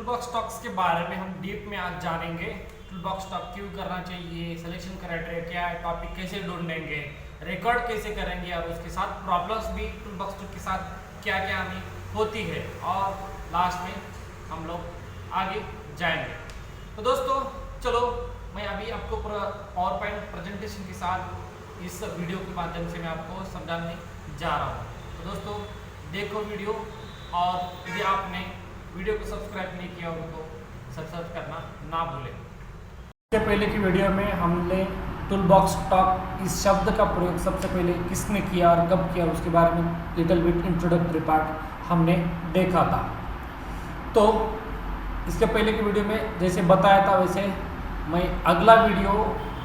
Toolbox talks के बारे में हम डीप में आज जानेंगे। टूलबॉक्स टॉक क्यों करना चाहिए, सिलेक्शन क्राइटेरिया क्या है, टॉपिक कैसे ढूंढेंगे, रिकॉर्ड कैसे करेंगे और उसके साथ प्रॉब्लम्स भी टूलबॉक्स टॉक के साथ क्या क्या हमें होती है और लास्ट में हम लोग आगे जाएंगे। तो दोस्तों चलो मैं अभी आपको पावर पॉइंट प्रेजेंटेशन के साथ इस वीडियो के माध्यम से मैं आपको समझाने जा रहा हूँ। तो दोस्तों देखो वीडियो, और यदि आपने वीडियो को सब्सक्राइब नहीं किया हो तो सब्सक्राइब करना ना भूलें। इससे पहले की वीडियो में हमने टूलबॉक्स टॉक इस शब्द का प्रयोग सबसे पहले किसने किया और कब किया उसके बारे में लिटिल बिट इंट्रोडक्टरी पार्ट हमने देखा था। तो इसके पहले की वीडियो में जैसे बताया था वैसे मैं अगला वीडियो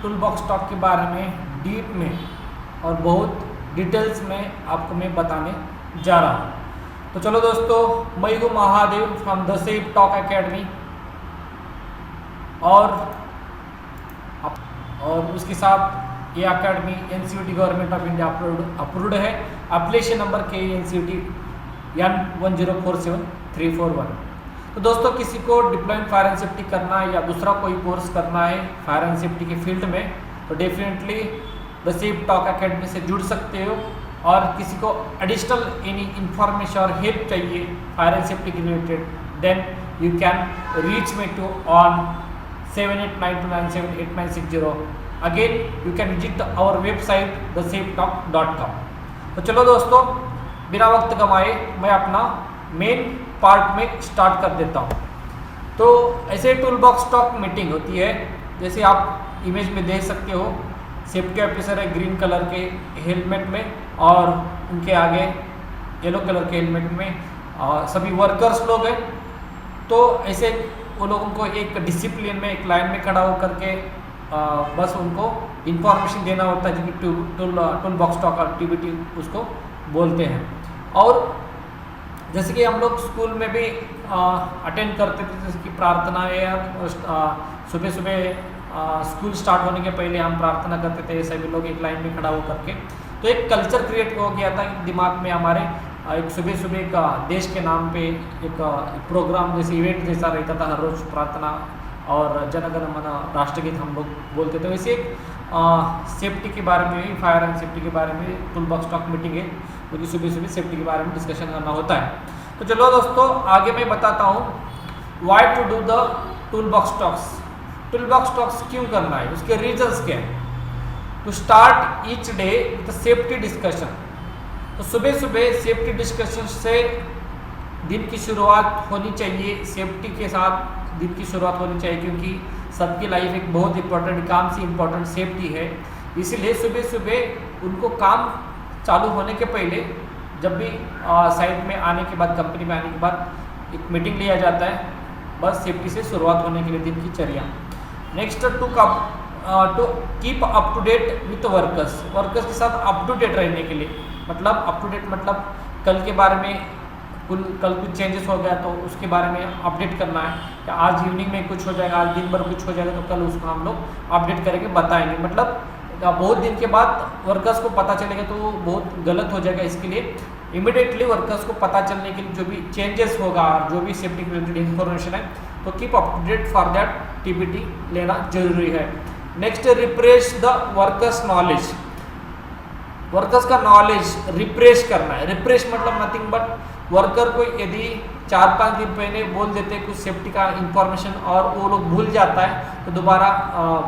टूलबॉक्स टॉक के बारे में डीप में और बहुत डिटेल्स में आपको मैं बताने जा रहा हूँ। तो चलो दोस्तों, मैं हूँ Mahadev from the Safe Talk academy और उसके साथ ये academy NCET government of India approved है। एप्लीकेशन नंबर के एनसीईटी N1047341। तो दोस्तों किसी को डिप्लोमा फायर एंड सेफ्टी करना है या दूसरा कोई कोर्स करना है फायर एंड सेफ्टी के फील्ड में तो definitely the Safe Talk academy से जुड़ सकते हो। और किसी को एडिशनल एनी इंफॉर्मेशन और हेल्प चाहिए फायर एंड सेफ्टी के related then you can reach me too on 7892978960। Again you can visit our website thesafetalk.com। तो चलो दोस्तों बिना वक्त गंवाए मैं अपना मेन पार्ट में स्टार्ट कर देता हूँ। तो ऐसे टूलबॉक्स टॉक मीटिंग होती है, जैसे आप इमेज में देख सकते हो। सेफ्टी ऑफिसर है ग्रीन कलर के हेलमेट में और उनके आगे येलो कलर के हेलमेट में सभी वर्कर्स लोग हैं। तो ऐसे वो लोगों को एक डिसिप्लिन में एक लाइन में खड़ा होकर के बस उनको इंफॉर्मेशन देना होता है, जिनकी टूलबॉक्स टॉक और टीबीटी उसको बोलते हैं। और जैसे कि हम लोग स्कूल में भी अटेंड करते थे, जैसे कि प्रार्थना या सुबह सुबह स्कूल स्टार्ट होने के पहले हम प्रार्थना करते थे सभी लोग एक लाइन में खड़ा होकर के। तो एक कल्चर क्रिएट हो गया था दिमाग में हमारे। एक सुबह सुबह का देश के नाम पे एक प्रोग्राम जैसे इवेंट जैसा रहता था, हर रोज़ प्रार्थना और जनगण मन राष्ट्रगीत हम लोग बोलते थे। वैसे सेफ्टी के बारे में, फायर एंड सेफ्टी के बारे में टूलबॉक्स टॉक मीटिंग है, क्योंकि सुबह सुबह सेफ्टी के बारे में डिस्कशन करना होता है। तो चलो दोस्तों आगे मैं बताता हूँ why to do the toolbox talks. Toolbox talks क्यों करना है, उसके रीजंस क्या है। To start each day with safety discussion. तो सुबह सुबह सेफ्टी डिस्कशन से दिन की शुरुआत होनी चाहिए, सेफ्टी के साथ दिन की शुरुआत होनी चाहिए, क्योंकि सबकी लाइफ एक बहुत इंपॉर्टेंट काम से इंपॉर्टेंट सेफ्टी है। इसीलिए सुबह सुबह उनको काम चालू होने के पहले जब भी साइट में आने के बाद, कंपनी में आने के बाद एक मीटिंग लिया जाता है, बस सेफ्टी से शुरुआत होने के लिए दिन की चर्या। Next to keep up to date with workers के साथ अप टू डेट रहने के लिए। मतलब अप टू डेट मतलब कल के बारे में कल कुछ चेंजेस हो गया तो उसके बारे में अपडेट करना है, कि आज इवनिंग में कुछ हो जाएगा, आज दिन भर कुछ हो जाएगा तो कल उसको हम लोग अपडेट करके बताएंगे। मतलब बहुत दिन के बाद वर्कर्स को पता चलेगा तो वो बहुत गलत हो जाएगा। इसके लिए इमिडिएटली वर्कर्स को पता चलने के लिए जो भी चेंजेस होगा, जो भी सेफ्टी रिलेटेड इन्फॉर्मेशन है, तो keep up to date for that TBT लेना जरूरी है। Next refresh the workers knowledge. Workers का नॉलेज रिफ्रेश करना है। रिफ्रेश मतलब नथिंग बट वर्कर को यदि 4-5 दिन पहले बोल देते कुछ सेफ्टी का इंफॉर्मेशन और वो लोग भूल जाता है तो दोबारा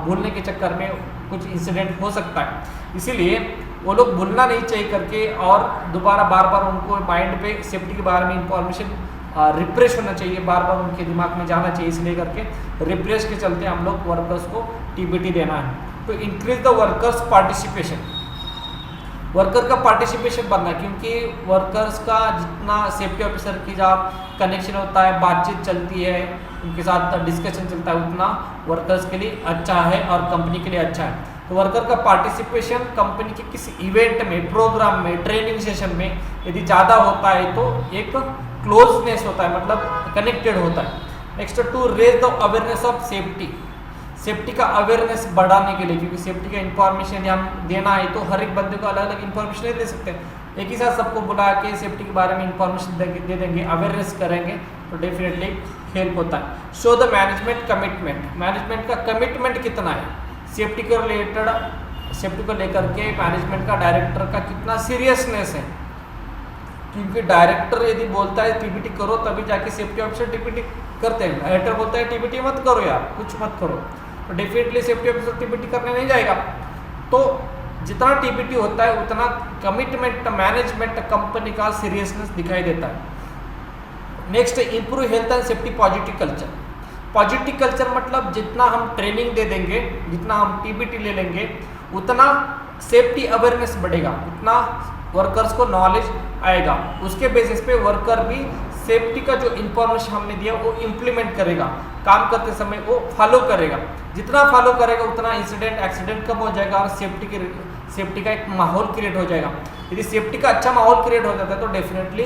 भूलने के चक्कर में कुछ इंसिडेंट हो सकता है। इसीलिए वो लोग भूलना नहीं चाहिए करके और दोबारा बार बार उनको माइंड पे सेफ्टी के बारे में इंफॉर्मेशन रिफ्रेश होना चाहिए, बार बार उनके दिमाग में जाना चाहिए। इसलिए करके रिफ्रेश के चलते हम लोग वर्कर्स को टीबीटी देना है। तो increase the workers participation. Worker का पार्टिसिपेशन बनना है, क्योंकि वर्कर्स का जितना सेफ्टी ऑफिसर की जब कनेक्शन होता है, बातचीत चलती है, उनके साथ डिस्कशन चलता है, उतना वर्कर्स के लिए अच्छा है और कंपनी के लिए अच्छा है। तो वर्कर का पार्टिसिपेशन कंपनी के किसी इवेंट में, प्रोग्राम में, ट्रेनिंग सेशन में यदि ज़्यादा होता है तो एक क्लोजनेस होता है, मतलब कनेक्टेड होता है। Next to raise the awareness of safety. Safety का अवेयरनेस बढ़ाने के लिए, क्योंकि सेफ्टी का इंफॉर्मेशन हम देना है तो हर एक बंदे को अलग अलग इंफॉर्मेशन नहीं दे सकते। एक ही साथ सबको बुला के सेफ्टी के बारे में इंफॉर्मेशन दे देंगे, अवेयरनेस करेंगे तो डेफिनेटली हेल्प होता है। Show the management commitment, management का कमिटमेंट कितना है सेफ्टी को रिलेटेड, सेफ्टी को लेकर के मैनेजमेंट का, डायरेक्टर का कितना सीरियसनेस है, क्योंकि डायरेक्टर यदि बोलता है टीबीटी करो तभी जाके सेफ्टी ऑफिसर टीबीटी करते हैं। डायरेक्टर बोलता है टीबीटी मत करो यार, कुछ मत करो, तो डेफिनेटली सेफ्टी ऑफिसर टीबीटी करने नहीं जाएगा। तो जितना टीबीटी होता है उतना कमिटमेंट मैनेजमेंट कंपनी का सीरियसनेस दिखाई देता है। Next, improve health and safety positive culture. Positive culture मतलब जितना हम ट्रेनिंग दे देंगे, जितना हम टीबीटी ले लेंगे, उतना सेफ्टी अवेयरनेस बढ़ेगा, उतना वर्कर्स को नॉलेज आएगा। उसके बेसिस पे वर्कर भी सेफ्टी का जो इंफॉर्मेशन हमने दिया वो इम्प्लीमेंट करेगा, काम करते समय वो फॉलो करेगा। जितना फॉलो करेगा उतना इंसिडेंट एक्सीडेंट कम हो जाएगा और सेफ्टी का एक माहौल क्रिएट हो जाएगा। यदि सेफ्टी का अच्छा माहौल क्रिएट हो जाता है तो definitely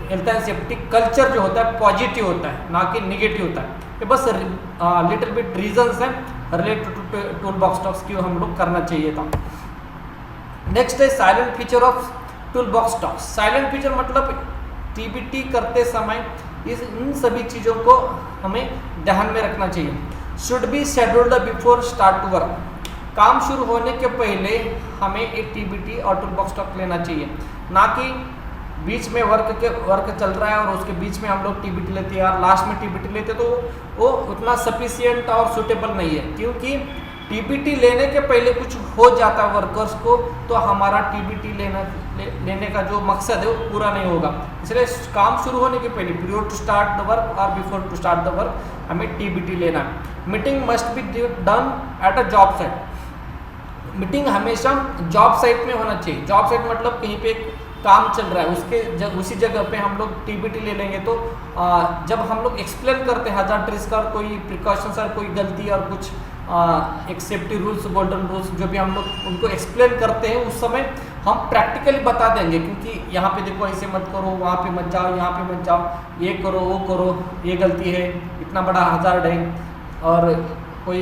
health and safety culture जो होता है पॉजिटिव होता है, ना कि निगेटिव होता है। ये बस लिटिल बिट रीजंस हैं related to tool box talks की हम लोग करना चाहिए था। नेक्स्ट है silent feature of tool box talks. Silent feature मतलब टीबीटी करते समय इन सभी चीज़ों को हमें ध्यान में रखना चाहिए। Should be scheduled before start to work, काम शुरू होने के पहले हमें एक टीबीटी और टूल बॉक्स टॉक लेना चाहिए, ना कि बीच में वर्क चल रहा है और उसके बीच में हम लोग टीबीटी लेते हैं और लास्ट में टीबीटी लेते, तो वो उतना सफिशियंट और सूटेबल नहीं है। क्योंकि टीबीटी लेने के पहले कुछ हो जाता है वर्कर्स को, तो हमारा टीबीटी लेने का जो मकसद है वो पूरा नहीं होगा। इसलिए काम शुरू होने के पहले, period to start the work और before to start the work, हमें टीबीटी लेना है। Meeting must be done at a job site. Meeting हमेशा जॉब साइट में होना चाहिए। जॉब साइट मतलब कहीं पे काम चल रहा है, उसी जगह पे हम लोग टीबीटी ले लेंगे। तो जब हम लोग एक्सप्लेन करते हैं हज़ार रिस्क और कोई प्रिकॉशंस और कोई गलती और कुछ एक सेफ्टी रूल्स, गोल्डन रूल्स जो भी हम लोग उनको एक्सप्लेन करते हैं, उस समय हम प्रैक्टिकली बता देंगे। क्योंकि यहाँ पे देखो ऐसे मत करो, वहाँ पे मत जाओ, यहाँ पे मत जाओ, ये करो वो करो, ये गलती है, इतना बड़ा हज़ार्ड है और कोई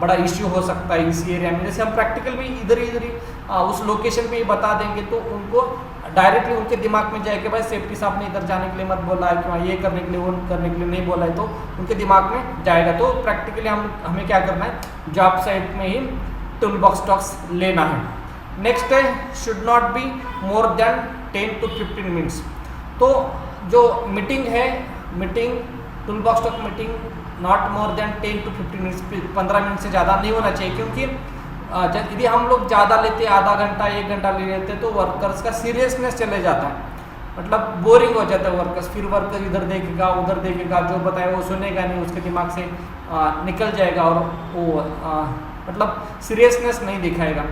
बड़ा इश्यू हो सकता है इस एरिया में। जैसे हम प्रैक्टिकल में इधर ही उस लोकेशन पे ही बता देंगे, तो उनको डायरेक्टली उनके दिमाग में जाएगा भाई सेफ्टी साहब ने इधर जाने के लिए मत बोला है, कि ये करने के लिए वो करने के लिए नहीं बोला है, तो उनके दिमाग में जाएगा। तो प्रैक्टिकली हमें क्या करना है, जॉब साइट में ही टूल बॉक्स टॉक्स लेना है। नेक्स्ट है should not be more than 10 to 15 minutes. तो जो मीटिंग है, tool box talk meeting not more than 10 to 15 minutes, 15 minute से ज़्यादा नहीं होना चाहिए। क्योंकि यदि हम लोग ज़्यादा लेते, आधा घंटा 1 घंटा ले लेते, तो वर्कर्स का सीरियसनेस चले जाता है, मतलब बोरिंग हो जाता है वर्कर्स। फिर वर्कर इधर देखेगा उधर देखेगा, जो बताए वो सुनेगा नहीं, उसके दिमाग से निकल जाएगा और वो मतलब सीरियसनेस नहीं दिखाएगा।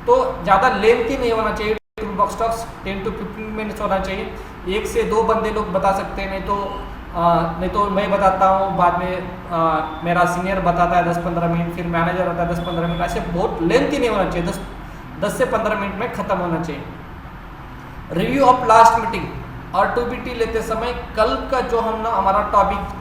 तो ज़्यादा लेंथी नहीं होना चाहिए tool box talks, 10 to 15 minutes होना चाहिए। 1 से 2 बंदे लोग बता सकते हैं, नहीं तो मैं बताता हूँ, बाद में मेरा सीनियर बताता है 10-15 मिनट, फिर मैनेजर होता है 10-15 मिनट, ऐसे बहुत लेंथी नहीं होना चाहिए। 10 से 15 मिनट में ख़त्म होना चाहिए। रिव्यू ऑफ लास्ट मीटिंग और टीबीटी लेते समय कल का जो हमारा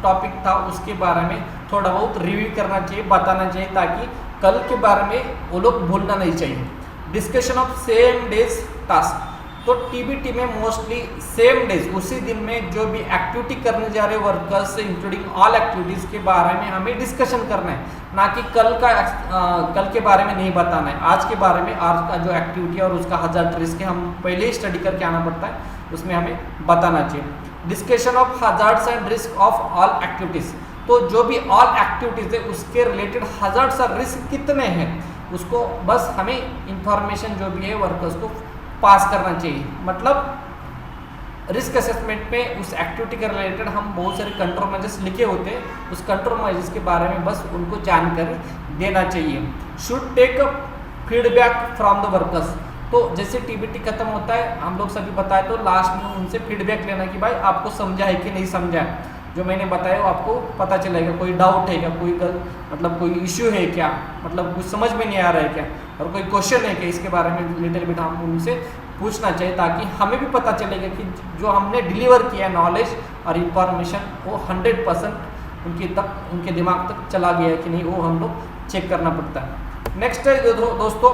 टॉपिक था उसके बारे में थोड़ा बहुत रिव्यू करना चाहिए, बताना चाहिए, ताकि कल के बारे में वो लोग भूलना नहीं चाहिए। Discussion of same days task. तो टीबीटी में मोस्टली सेम डेज, उसी दिन में जो भी एक्टिविटी करने जा रहे वर्कर्स इंक्लूडिंग ऑल एक्टिविटीज़ के बारे में हमें डिस्कशन करना है, ना कि कल के बारे में नहीं बताना है। आज के बारे में, आज का जो एक्टिविटी और उसका हज़ार्ड रिस्क हम पहले ही स्टडी करके आना पड़ता है, उसमें हमें बताना चाहिए। Discussion of hazards and risk of all activities. तो जो भी ऑल एक्टिविटीज़ है उसके रिलेटेड हज़ार्ड्स और रिस्क कितने हैं, उसको बस हमें इंफॉर्मेशन जो भी है वर्कर्स को पास करना चाहिए। मतलब रिस्क असेसमेंट में उस एक्टिविटी के रिलेटेड हम बहुत सारे कंट्रोल मेजर्स लिखे होते हैं, उस कंट्रोल मेजर्स के बारे में बस उनको जानकारी देना चाहिए। Should take feedback from the workers. तो जैसे टीबीटी खत्म होता है, हम लोग सभी बताए, तो लास्ट में उनसे फीडबैक लेना कि भाई आपको समझा है कि नहीं समझा है, जो मैंने बताया वो आपको पता चलेगा। कोई डाउट है क्या, मतलब कोई इश्यू है क्या, मतलब कुछ समझ में नहीं आ रहा है क्या, और कोई क्वेश्चन है क्या, इसके बारे में लिटिल बिट हम उनसे पूछना चाहिए, ताकि हमें भी पता चलेगा कि जो हमने डिलीवर किया नॉलेज और इन्फॉर्मेशन वो 100% उनके दिमाग तक चला गया है कि नहीं, वो हम लोग चेक करना पड़ता है। नेक्स्ट है दोस्तों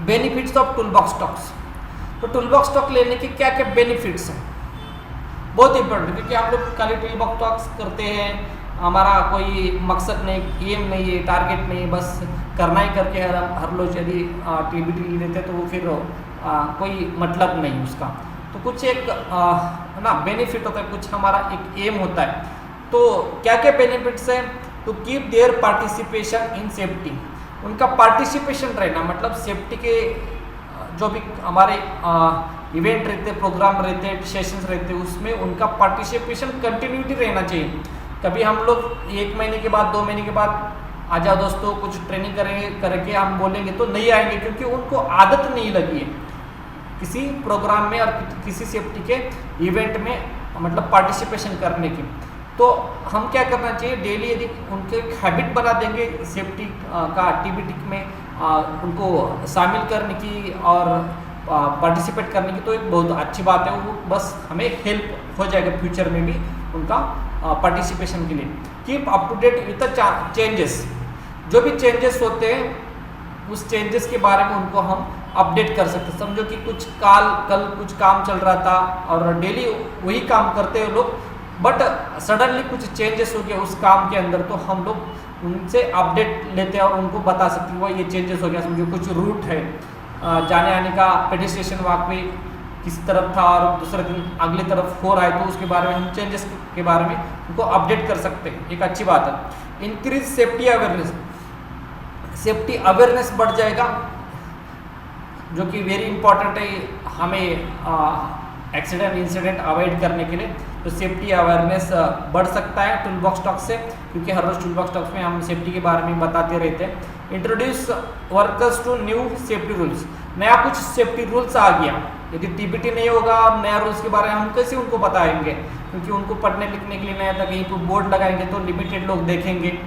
benefits of tool box talks. तो टूल बॉक्स टॉक लेने के क्या क्या बेनिफिट्स हैं। बहुत इंपॉर्टेंट, क्योंकि हम लोग खाली टूल बॉक्स टॉक्स करते हैं, हमारा कोई मकसद नहीं, एम नहीं है, टारगेट नहीं, बस करना ही करके हर लोग यदि TBT लेते तो वो फिर कोई मतलब नहीं उसका। तो कुछ एक ना बेनिफिट होता है, कुछ हमारा एक एम होता है। तो क्या क्या बेनिफिट्स हैं? To keep their participation in safety, उनका पार्टिसिपेशन रहना, मतलब सेफ्टी के जो भी हमारे इवेंट रहते, प्रोग्राम रहते, सेशंस रहते, उसमें उनका पार्टिसिपेशन कंटिन्यूटी रहना चाहिए। कभी हम लोग 1 महीने के बाद 2 महीने के बाद आ जाओ दोस्तों कुछ ट्रेनिंग करेंगे करके हम बोलेंगे तो नहीं आएंगे, क्योंकि उनको आदत नहीं लगी है किसी प्रोग्राम में और किसी सेफ्टी के इवेंट में मतलब पार्टिसिपेशन करने की। तो हम क्या करना चाहिए, डेली यदि उनके हैबिट बना देंगे सेफ्टी का TBT में उनको शामिल करने की और पार्टिसिपेट करने की, तो एक बहुत अच्छी बात है। वो बस हमें हेल्प हो जाएगा फ्यूचर में भी उनका पार्टिसिपेशन के लिए। Keep up to date with the changes, जो भी चेंजेस होते हैं उस चेंजेस के बारे में उनको हम अपडेट कर सकते हैं। समझो कि कल कुछ काम चल रहा था और डेली वही काम करते हैं लोग, बट सडनली कुछ चेंजेस हो गया उस काम के अंदर, तो हम लोग उनसे अपडेट लेते हैं और उनको बता सकते हैं वो ये चेंजेस हो गया। समझो कुछ रूट है जाने आने का, पेडिस्ट्रेशन वॉक पे किस तरफ था और दूसरे दिन अगली तरफ हो रहा है, तो उसके बारे में हम चेंजेस के बारे में उनको अपडेट कर सकते हैं, एक अच्छी बात है। Increase safety awareness, safety awareness बढ़ जाएगा, जो कि वेरी इंपॉर्टेंट है हमें एक्सीडेंट इंसिडेंट अवॉइड करने के लिए। तो सेफ्टी अवेयरनेस बढ़ सकता है टूल बॉक्स टॉक से, क्योंकि हर रोज टूल बॉक्स टॉक्स में हम सेफ्टी के बारे में बताते रहते हैं। Introduce workers to new safety rules, नया कुछ सेफ्टी रूल्स आ गया, यदि TBT नहीं होगा और नया रूल्स के बारे में हम कैसे उनको बताएंगे, क्योंकि उनको पढ़ने लिखने के लिए नया था, कहीं पर बोर्ड लगाएंगे तो लिमिटेड लोग देखेंगे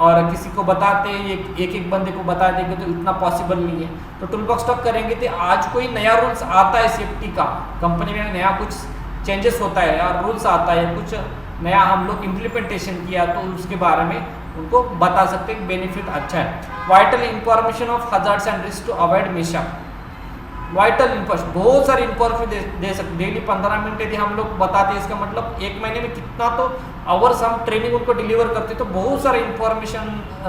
और किसी को बताते एक बंदे को बता देंगे तो इतना पॉसिबल नहीं है। तो टूल बॉक्स टॉक करेंगे तो आज कोई नया रूल्स आता है सेफ्टी का, कंपनी में नया कुछ चेंजेस होता है या रूल्स आता है, कुछ नया हम लोग इम्प्लीमेंटेशन किया, तो उसके बारे में उनको बता सकते हैं, बेनिफिट अच्छा है। Vital information of hazards and risk to avoid mishap, vital information बहुत सारी इंफॉर्मेशन दे सकते, डेली 15 मिनट यदि हम लोग बताते हैं, इसका मतलब 1 महीने में कितना तो आवर्स हम ट्रेनिंग उनको डिलीवर करते, तो बहुत सारे इंफॉर्मेशन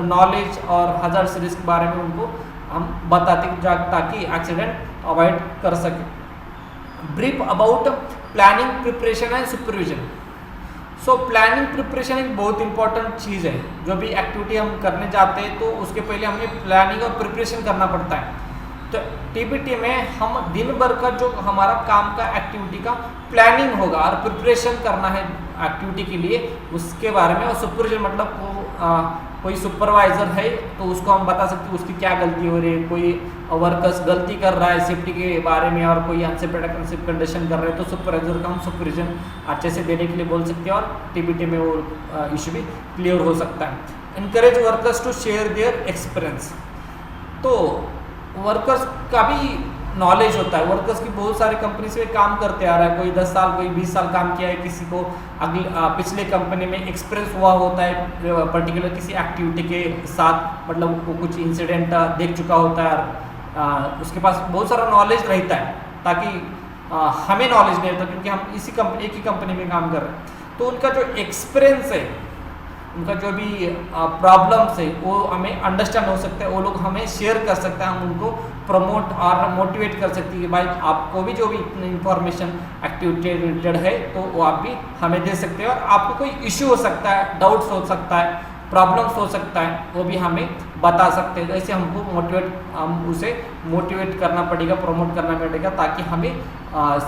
नॉलेज और हजार्ड्स रिस्क के बारे में उनको हम बताते ताकि एक्सीडेंट अवॉइड कर सके। Brief about planning preparation and supervision, so planning preparation एक बहुत इंपॉर्टेंट चीज़ है। जो भी एक्टिविटी हम करने जाते हैं तो उसके पहले हमें प्लानिंग और प्रिपरेशन करना पड़ता है। तो TBT में हम दिन भर का जो हमारा काम का एक्टिविटी का प्लानिंग होगा और प्रिपरेशन करना है एक्टिविटी के लिए, उसके बारे में। और सुपरविजन मतलब कोई सुपरवाइजर है तो उसको हम बता सकते हैं उसकी क्या गलती हो रही है, कोई वर्कर्स गलती कर रहा है सेफ्टी के बारे में और कोई अनसेफ कंडीशन कर रहे हैं, तो सुपरवाइजर का हम सुपरविजन अच्छे से देने के लिए बोल सकते हैं और TBT में वो इशू भी क्लियर हो सकता है। Encourage workers to share their experience, तो वर्कर्स का भी नॉलेज होता है, वर्कर्स की बहुत सारी कंपनी से काम करते आ रहा है, कोई 10 साल कोई 20 साल काम किया है, किसी को पिछले कंपनी में एक्सपीरियंस हुआ होता है पर्टिकुलर किसी एक्टिविटी के साथ, मतलब वो कुछ इंसिडेंट देख चुका होता है और उसके पास बहुत सारा नॉलेज रहता है, ताकि हमें नॉलेज नहीं होता क्योंकि हम एक ही कंपनी में काम कर रहे हैं। तो उनका जो एक्सपीरियंस है, उनका जो भी प्रॉब्लम्स है वो हमें अंडरस्टैंड हो सकता है, वो लोग हमें शेयर कर सकते हैं, हम उनको प्रमोट और मोटिवेट कर सकते हैं कि भाई आपको भी जो भी इंफॉर्मेशन एक्टिविटी रिलेटेड है तो वो आप भी हमें दे सकते हैं, और आपको कोई इश्यू हो सकता है, डाउट्स हो सकता है, प्रॉब्लम्स हो सकता है, वो भी हमें बता सकते हैं। ऐसे हमको हम उसे मोटिवेट करना पड़ेगा, प्रमोट करना पड़ेगा, ताकि हमें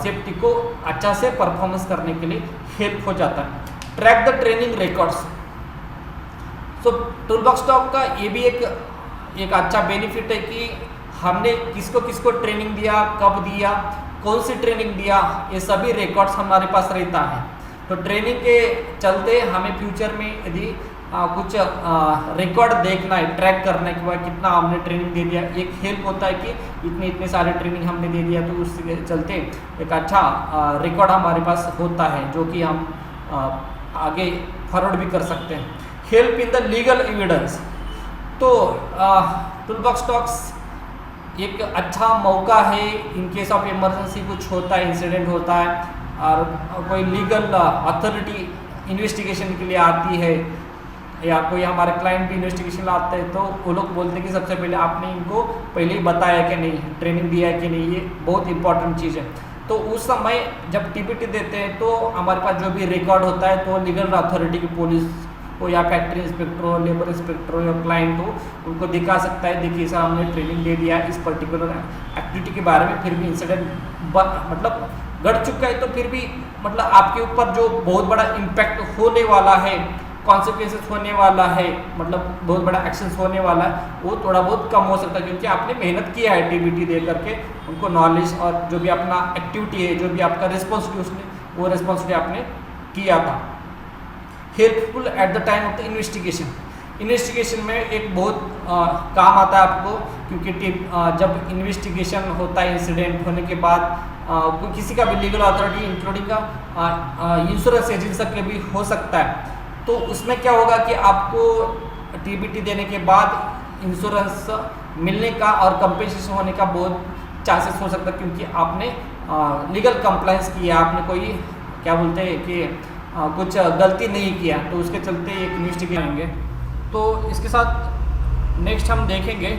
सेफ्टी को अच्छा से परफॉर्मेंस करने के लिए हेल्प हो जाता है। ट्रैक द ट्रेनिंग रिकॉर्ड्स, तो टूल बॉक्स टॉक का ये भी एक अच्छा बेनिफिट है कि हमने किसको किसको ट्रेनिंग दिया, कब दिया, कौन सी ट्रेनिंग दिया, ये सभी रिकॉर्ड्स हमारे पास रहता है। तो ट्रेनिंग के चलते हमें फ्यूचर में यदि कुछ रिकॉर्ड देखना है, ट्रैक करने के बाद कितना हमने ट्रेनिंग दे दिया, एक हेल्प होता है कि इतने सारे ट्रेनिंग हमने दे दिया, तो उसके चलते एक अच्छा रिकॉर्ड हमारे पास होता है जो कि हम आगे फॉरवर्ड भी कर सकते हैं। Help in the legal evidence, तो टूल बॉक्स टॉक्स एक अच्छा मौका है इन केस ऑफ इमरजेंसी, कुछ होता है, इंसिडेंट होता है, और कोई लीगल अथॉरिटी इन्वेस्टिगेशन के लिए आती है या कोई हमारे क्लाइंट भी इन्वेस्टिगेशन आते हैं, तो वो लोग बोलते हैं कि सबसे पहले आपने इनको पहले ही बताया कि नहीं, ट्रेनिंग दिया है कि नहीं, ये बहुत इंपॉर्टेंट चीज़ है। तो उस समय जब टीपीटी देते हैं तो हमारे पास जो भी रिकॉर्ड होता है तो लीगल अथॉरिटी की पुलिस हो या फैक्ट्री इंस्पेक्टर हो, लेबर इंस्पेक्टर हो या क्लाइंट हो, उनको दिखा सकता है, देखिए सर हमने ट्रेनिंग दे दिया इस पर्टिकुलर एक्टिविटी के बारे में, फिर भी इंसिडेंट मतलब घट चुका है, तो फिर भी मतलब आपके ऊपर जो बहुत बड़ा इम्पैक्ट होने वाला है, कॉन्सिक्वेंसेस होने वाला है, मतलब बहुत बड़ा एक्शंस होने वाला है, वो थोड़ा बहुत कम हो सकता है, क्योंकि आपने मेहनत किया है टीबीटी दे करके, उनको नॉलेज और जो भी अपना एक्टिविटी है, जो भी आपका रिस्पॉन्सिबिलिटी उसने वो रिस्पॉन्सिबिलिटी आपने किया था। Helpful at the time of the investigation, investigation में एक बहुत काम आता है आपको, क्योंकि जब इन्वेस्टिगेशन होता है इंसिडेंट होने के बाद किसी का भी लीगल अथॉरिटी इंक्लूडिंग का इंश्योरेंस एजेंसी के भी हो सकता है, तो उसमें क्या होगा कि आपको टीबीटी देने के बाद इंश्योरेंस मिलने का और कंपेंसेशन होने का बहुत चांसेस हो सकता है, क्योंकि आपने लीगल कंप्लायंस किया, आपने कोई क्या बोलते हैं कि कुछ गलती नहीं किया, तो उसके चलते एक इन्वेस्टिगेशन आएंगे। तो इसके साथ नेक्स्ट हम देखेंगे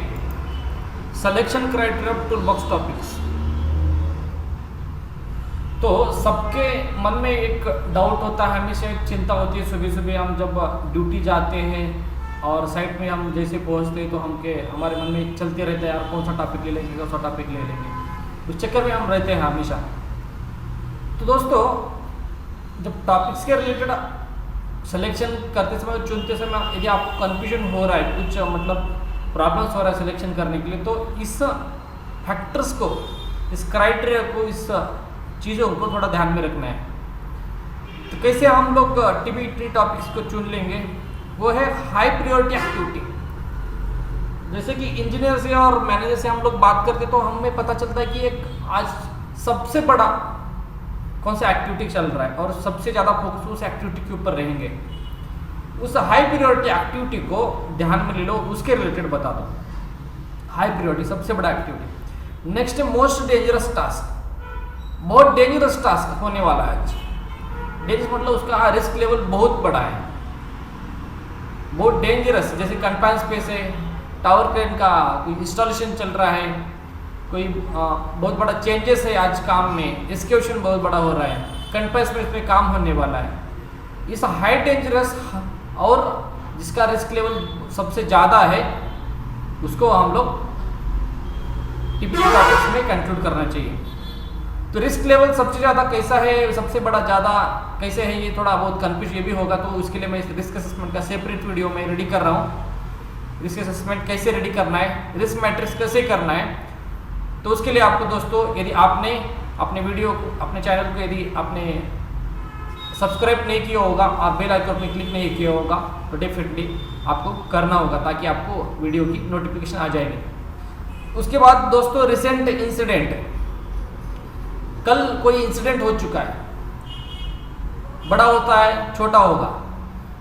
selection criteria of tool box topics. तो सबके मन में एक डाउट होता है, हमेशा एक चिंता होती है, सुबह सुबह हम जब ड्यूटी जाते हैं और साइट में हम जैसे पहुंचते हैं तो हमारे मन में चलते रहते हैं, यार कौन सा टॉपिक ले लेंगे, कौन सा टॉपिक ले लेंगे, उस चक्कर में हम रहते हैं हमेशा। तो दोस्तों जब टॉपिक्स के रिलेटेड सिलेक्शन करते समय, चुनते समय यदि आपको कन्फ्यूजन हो रहा है, कुछ मतलब प्रॉब्लम्स हो रहा है सिलेक्शन करने के लिए, तो इस फैक्टर्स को, इस क्राइटेरिया को, इस चीज़ों को थोड़ा ध्यान में रखना है। तो कैसे हम लोग टीबीटी टॉपिक्स को चुन लेंगे, वो है हाई प्रायोरिटी एक्टिविटी। जैसे कि इंजीनियर से और मैनेजर से हम लोग बात करते तो हमें पता चलता है कि एक आज सबसे बड़ा कौन सा एक्टिविटी चल रहा है और सबसे ज़्यादा फोकस उस एक्टिविटी के ऊपर रहेंगे। उस हाई प्रायोरिटी एक्टिविटी को ध्यान में ले लो, उसके रिलेटेड बता दो। हाई प्रायोरिटी सबसे बड़ा एक्टिविटी। नेक्स्ट है मोस्ट डेंजरस टास्क। बहुत डेंजरस टास्क होने वाला है आज। डेंजरस मतलब उसका रिस्क लेवल बहुत बड़ा है, बहुत डेंजरस। जैसे कन्फाइंड स्पेस है, टावर क्रेन का कोई इंस्टॉलेशन चल रहा है, कोई बहुत बड़ा चेंजेस है आज काम में, एक्सक्यूशन बहुत बड़ा हो रहा है, कन्फाइंड स्पेस में काम होने वाला है। इस हाई डेंजरस और जिसका रिस्क लेवल सबसे ज़्यादा है, उसको हम लोग टीपीटी टॉपिक्स में कंक्लूड करना चाहिए। तो रिस्क लेवल सबसे ज़्यादा कैसा है, सबसे बड़ा ज़्यादा कैसे है, ये थोड़ा बहुत कंफ्यूज ये भी होगा, तो उसके लिए मैं इस रिस्क असेसमेंट का सेपरेट वीडियो में रेडी कर रहा हूँ। रिस्क असेसमेंट कैसे रेडी करना है, रिस्क मैट्रिक्स कैसे करना है, तो उसके लिए आपको दोस्तों, यदि आपने अपने वीडियो को, अपने चैनल को यदि आपने सब्सक्राइब नहीं किया होगा और बेल आइकन में क्लिक नहीं किया होगा, तो डेफिनेटली आपको करना होगा, ताकि आपको वीडियो की नोटिफिकेशन आ जाएगी। उसके बाद दोस्तों रिसेंट इंसिडेंट, कल कोई इंसिडेंट हो चुका है, बड़ा होता है छोटा होगा,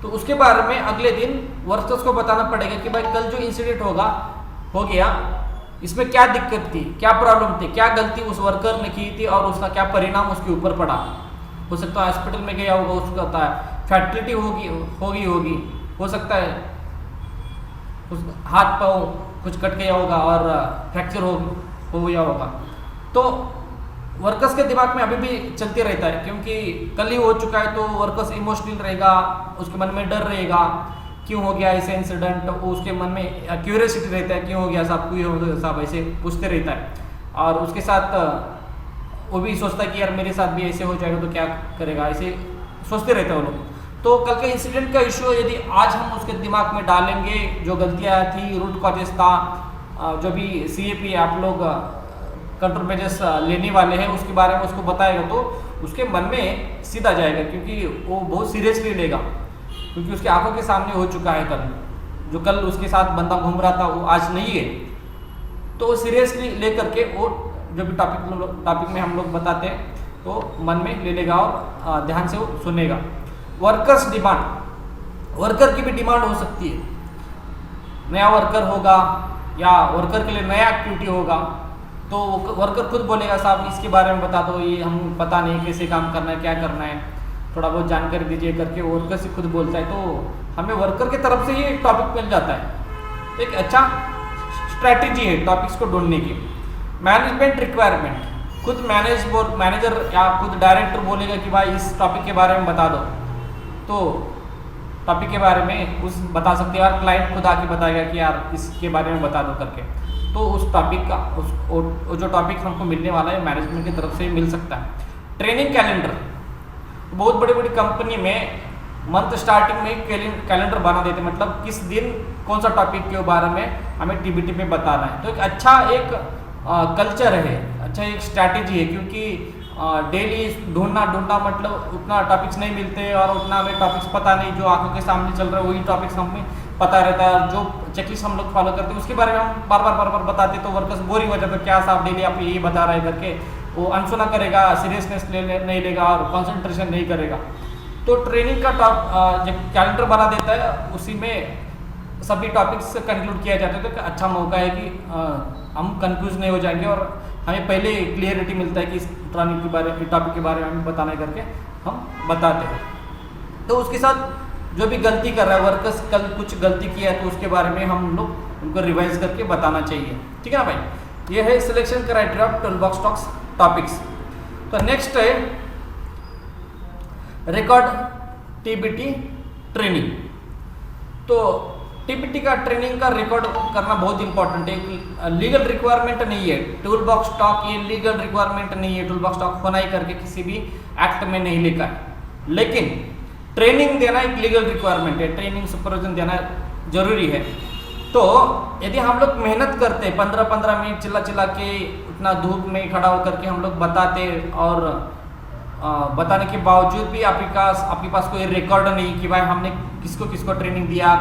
तो उसके बारे में अगले दिन वर्कर्स को बताना पड़ेगा कि भाई कल जो इंसिडेंट हो गया, इसमें क्या दिक्कत थी, क्या प्रॉब्लम थी, क्या गलती उस वर्कर ने की थी और उसका क्या परिणाम उसके ऊपर पड़ा। हो सकता है हॉस्पिटल में गया होगा, उसको होता है फैटलिटी होगी, हो सकता है उस हाथ पाँव कुछ कट गया होगा और फ्रैक्चर हो गया होगा। तो वर्कर्स के दिमाग में अभी भी चलते रहता है, क्योंकि कल ही हो चुका है, तो वर्कर्स इमोशनल रहेगा, उसके मन में डर रहेगा, क्यों हो गया ऐसे इंसिडेंट, उसके मन में क्यूरियोसिटी रहता है, क्यों हो गया साहब, क्यों हो गया साहब, ऐसे पूछते रहता है। और उसके साथ वो भी सोचता है कि यार मेरे साथ भी ऐसे हो जाएगा तो क्या करेगा, ऐसे सोचते रहते हैं वो लोग। तो कल के इंसिडेंट का इशू यदि आज हम उसके दिमाग में डालेंगे, जो गलतियाँ थी, रूट कॉजेस था, जो भी CAP आप लोग कंट्रोल मेजर्स लेने वाले हैं उसके बारे में उसको बताएगा, तो उसके मन में सीधा जाएगा, क्योंकि वो बहुत सीरियसली लेगा, क्योंकि उसके आंखों के सामने हो चुका है कल, जो कल उसके साथ बंदा घूम रहा था वो आज नहीं है, तो वो सीरियसली ले करके वो जो भी टॉपिक में हम लोग बताते हैं तो मन में ले लेगा और ध्यान से वो सुनेगा। वर्कर्स डिमांड, वर्कर की भी डिमांड हो सकती है, नया वर्कर होगा या वर्कर के लिए नया एक्टिविटी होगा, तो वर्कर खुद बोलेगा साहब इसके बारे में बता दो, ये हम पता नहीं कैसे काम करना है, क्या करना है, थोड़ा बहुत जानकारी दीजिए करके वर्कर से खुद बोलता है। तो हमें वर्कर की तरफ से ही एक टॉपिक मिल जाता है। तो एक अच्छा स्ट्रैटेजी है टॉपिक्स को ढूंढने की। मैनेजमेंट रिक्वायरमेंट, खुद मैनेजर या खुद डायरेक्टर बोलेगा कि भाई इस टॉपिक के बारे में बता दो, तो टॉपिक के बारे में उस बता सकते हैं, और क्लाइंट खुद आके बताएगा कि यार इसके बारे में बता दो करके। तो उस टॉपिक का जो टॉपिक हमको मिलने वाला है मैनेजमेंट की तरफ से मिल सकता है। ट्रेनिंग कैलेंडर, बहुत बड़ी बड़ी कंपनी में मंथ स्टार्टिंग में कैलेंडर बना देते, मतलब किस दिन कौन सा टॉपिक के बारे में हमें टीबीटी में बताना है। तो एक अच्छा एक कल्चर है, अच्छा एक स्ट्रैटेजी है, क्योंकि डेली ढूंढना मतलब उतना टॉपिक्स नहीं मिलते और उतना हमें टॉपिक्स पता नहीं, जो आंखों के सामने चल रहा है वही टॉपिक्स हमें पता रहता है, और जो चेकलिस्ट हम लोग फॉलो करते हैं उसके बारे में हम बार बार बताते, तो वर्कर्स बोरिंग हो जाता है, क्या साहब डेली आप यही बता रहे करके वो अनसुना करेगा, सीरियसनेस नहीं लेगा और कंसंट्रेशन नहीं करेगा। तो ट्रेनिंग का जो कैलेंडर बना देता है उसी में सभी टॉपिक्स कंक्लूड किया जाता है। तो अच्छा मौका है कि हम कंफ्यूज नहीं हो जाएंगे और हमें पहले क्लियरिटी मिलता है कि इस टॉपिक के बारे में हमें बताना करके हम बताते हैं। तो उसके साथ जो भी गलती कर रहा है वर्कर्स, कल कुछ गलती किया है तो उसके बारे में हम लोग उनको रिवाइज करके बताना चाहिए, ठीक है ना भाई। ये है selection criteria of tool box talks topics. तो नेक्स्ट है रिकॉर्ड टीबीटी ट्रेनिंग। तो टीबीटी का ट्रेनिंग का रिकॉर्ड करना बहुत इंपॉर्टेंट है। लीगल रिक्वायरमेंट नहीं है टूल बॉक्स टॉक, ये लीगल रिक्वायरमेंट नहीं है टूल बॉक्स टॉक होना ही करके किसी भी एक्ट में नहीं लिखा है, लेकिन ट्रेनिंग देना एक लीगल रिक्वायरमेंट है, ट्रेनिंग सुपरविजन देना जरूरी है। तो यदि हम लोग मेहनत करते 15-15 मिनट चिल्ला के उतना धूप में खड़ा होकर के हम लोग बताते, और बताने के बावजूद भी आपके पास कोई रिकॉर्ड नहीं कि भाई हमने किसको किसको ट्रेनिंग दिया,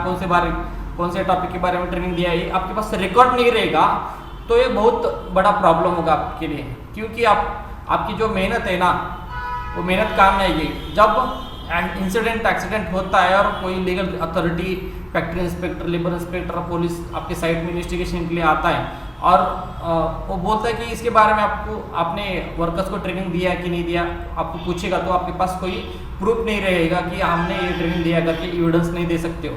कौन से टॉपिक के बारे में ट्रेनिंग दिया, ये आपके पास रिकॉर्ड नहीं रहेगा, तो ये बहुत बड़ा प्रॉब्लम होगा आपके लिए, क्योंकि आपकी जो मेहनत है ना वो मेहनत काम नहीं आएगी। जब एक्सीडेंट होता है और कोई legal authority, factory inspector, labour inspector, police आपके साइट में इन्वेस्टिगेशन के लिए आता है और वो बोलता है कि इसके बारे में आपने वर्कर्स को ट्रेनिंग दिया है कि नहीं दिया, आपको पूछेगा, तो आपके पास कोई प्रूफ नहीं रहेगा कि हमने ये ट्रेनिंग दिया करके, एविडेंस नहीं दे सकते हो,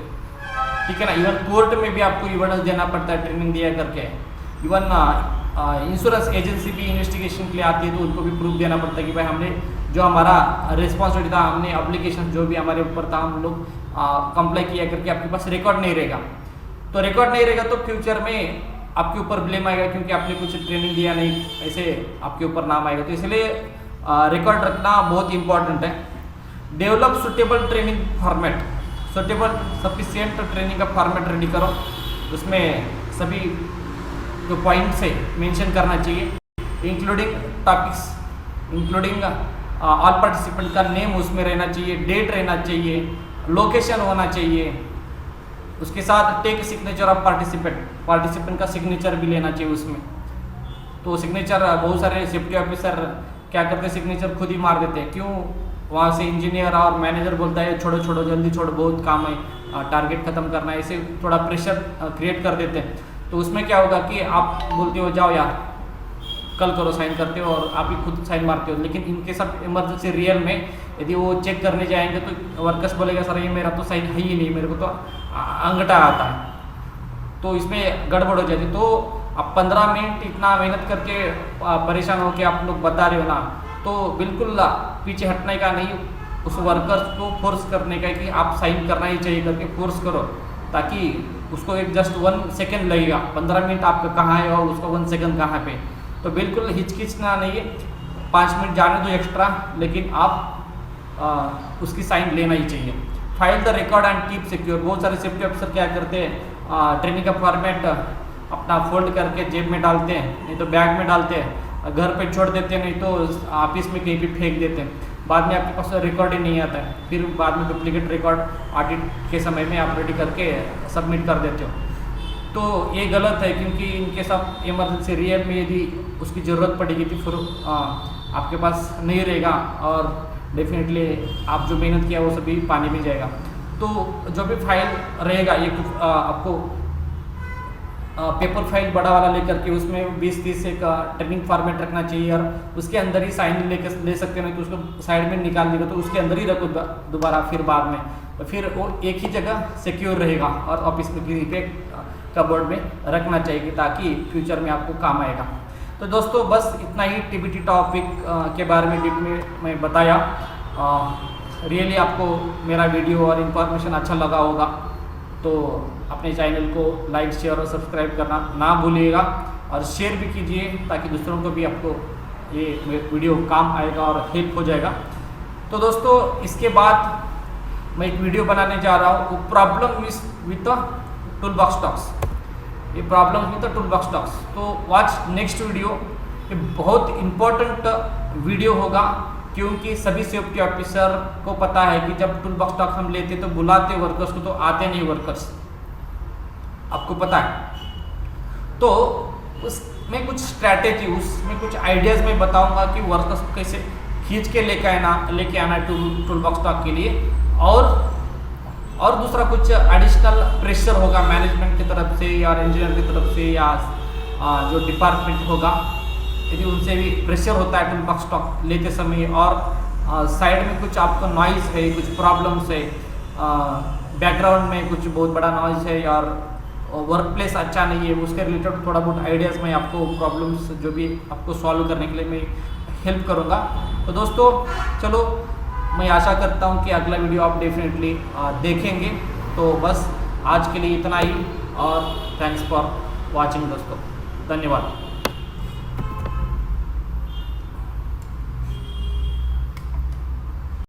ठीक है ना। इवन कोर्ट में भी आपको एविडेंस देना पड़ता है ट्रेनिंग दिया करके। इवन इंश्योरेंस एजेंसी भी इन्वेस्टिगेशन के लिए आती है तो उनको भी प्रूफ देना पड़ता है कि भाई हमने जो हमारा रिस्पॉन्सिबिलिटी था, हमने एप्लीकेशन जो भी हमारे ऊपर था हम लोग कंप्लाई किया करके। आपके पास रिकॉर्ड नहीं रहेगा, तो रिकॉर्ड नहीं रहेगा तो फ्यूचर में आपके ऊपर ब्लेम आएगा, क्योंकि आपने कुछ ट्रेनिंग दिया नहीं, ऐसे आपके ऊपर नाम आएगा। तो इसलिए रिकॉर्ड रखना बहुत इंपॉर्टेंट है। Develop suitable training format, suitable sufficient training का फॉर्मेट रेडी करो, उसमें सभी जो पॉइंट्स है मेंशन करना चाहिए, including topics, including all participant का नेम उसमें रहना चाहिए, डेट रहना चाहिए, लोकेशन होना चाहिए, उसके साथ टेक सिग्नेचर ऑफ पार्टिसिपेंट का सिग्नेचर भी लेना चाहिए उसमें। तो सिग्नेचर बहुत सारे सेफ्टी ऑफिसर क्या करते हैं, सिग्नेचर खुद ही मार देते हैं। क्यों? वहाँ से इंजीनियर और मैनेजर बोलता है छोड़ो जल्दी छोड़ो, बहुत काम है, टारगेट खत्म करना है, ऐसे थोड़ा प्रेशर क्रिएट कर देते हैं। तो उसमें क्या होगा कि आप बोलते हो जाओ यार कल करो, साइन करते हो और आप ही खुद साइन मारते हो, लेकिन इनके सब इमरजेंसी रियल में यदि वो चेक करने जाएंगे तो वर्कर्स बोलेगा सर ये मेरा तो साइन है ही नहीं, मेरे को तो अंगूठा आता है, तो इसमें गड़बड़ हो जाती। तो आप 15 मिनट इतना मेहनत करके परेशान होकर आप लोग बता रहे हो ना, तो बिल्कुल पीछे हटने का नहीं, उस वर्कर्स को फोर्स करने का कि आप साइन करना ही चाहिए करके फोर्स करो, ताकि उसको एक जस्ट 1 सेकेंड लगेगा, 15 मिनट आपका कहाँ है और उसका 1 सेकेंड कहाँ पे। तो बिल्कुल हिचकिचना नहीं है, 5 मिनट जाने दो एक्स्ट्रा, लेकिन आप उसकी साइन लेना ही चाहिए। File the record and keep secure. बहुत सारे सेफ्टी ऑफिसर क्या करते हैं, ट्रेनिंग का फॉर्मेट अपना फोल्ड करके जेब में डालते हैं, नहीं तो बैग में डालते हैं, घर पे छोड़ देते हैं, नहीं तो ऑफिस में कहीं भी फेंक देते हैं। बाद में आपके पास रिकॉर्ड ही नहीं आता है, फिर बाद में डुप्लीकेट रिकॉर्ड ऑडिट के समय में आप रेडी करके सबमिट कर देते हो। तो ये गलत है, क्योंकि इनके सब इमरजेंसी रियल में यदि उसकी ज़रूरत पड़ेगी तो फिर आपके पास नहीं रहेगा और डेफिनेटली आप जो मेहनत किया वो सभी पानी में जाएगा। तो जो भी फाइल रहेगा ये आपको पेपर फाइल बड़ा वाला लेकर के उसमें 20-30 एक ट्रेनिंग फॉर्मेट रखना चाहिए और उसके अंदर ही साइन लेकर ले सकते हो, नहीं तो उसको साइड में निकाल देगा तो उसके अंदर ही रखो दोबारा फिर बाद में, तो फिर वो एक ही जगह सिक्योर रहेगा और ऑफिस में किसी पे कबोर्ड में रखना चाहिए ताकि फ्यूचर में आपको काम आएगा। तो दोस्तों बस इतना ही टीबीटी टॉपिक के बारे में डीप में मैं बताया। रियली आपको मेरा वीडियो और इन्फॉर्मेशन अच्छा लगा होगा तो अपने चैनल को लाइक शेयर और सब्सक्राइब करना ना भूलिएगा और शेयर भी कीजिए ताकि दूसरों को भी आपको ये वीडियो काम आएगा और हेल्प हो जाएगा। तो दोस्तों इसके बाद मैं एक वीडियो बनाने जा रहा हूँ, problem with tool box talks, ये problem with tool box talks. तो वॉच नेक्स्ट वीडियो, ये बहुत इम्पोर्टेंट वीडियो होगा क्योंकि सभी सेफ्टी ऑफिसर को पता है कि जब टूल बॉक्स टॉक्स हम लेते तो बुलाते वर्कर्स को, तो आते नहीं वर्कर्स, आपको पता है। तो उसमें कुछ स्ट्रैटेजी, उसमें कुछ आइडियाज़ मैं बताऊंगा कि वर्कर्स को कैसे खींच के लेके आना टूल बॉक्स टॉक के लिए, और दूसरा कुछ एडिशनल प्रेशर होगा मैनेजमेंट की तरफ से या इंजीनियर की तरफ से या जो डिपार्टमेंट होगा, यदि उनसे भी प्रेशर होता है टूल बॉक्स टॉक लेते समय, और साइड में कुछ आपको नॉइज़ है, कुछ प्रॉब्लम्स है, बैकग्राउंड में कुछ बहुत बड़ा नॉइज़ है और वर्क प्लेस अच्छा नहीं है, उसके रिलेटेड थोड़ा बहुत आइडियाज़ मैं आपको प्रॉब्लम्स जो भी आपको सॉल्व करने के लिए मैं हेल्प करूँगा। तो दोस्तों चलो, मैं आशा करता हूँ कि अगला वीडियो आप डेफिनेटली देखेंगे। तो बस आज के लिए इतना ही और थैंक्स फॉर वॉचिंग दोस्तों, धन्यवाद।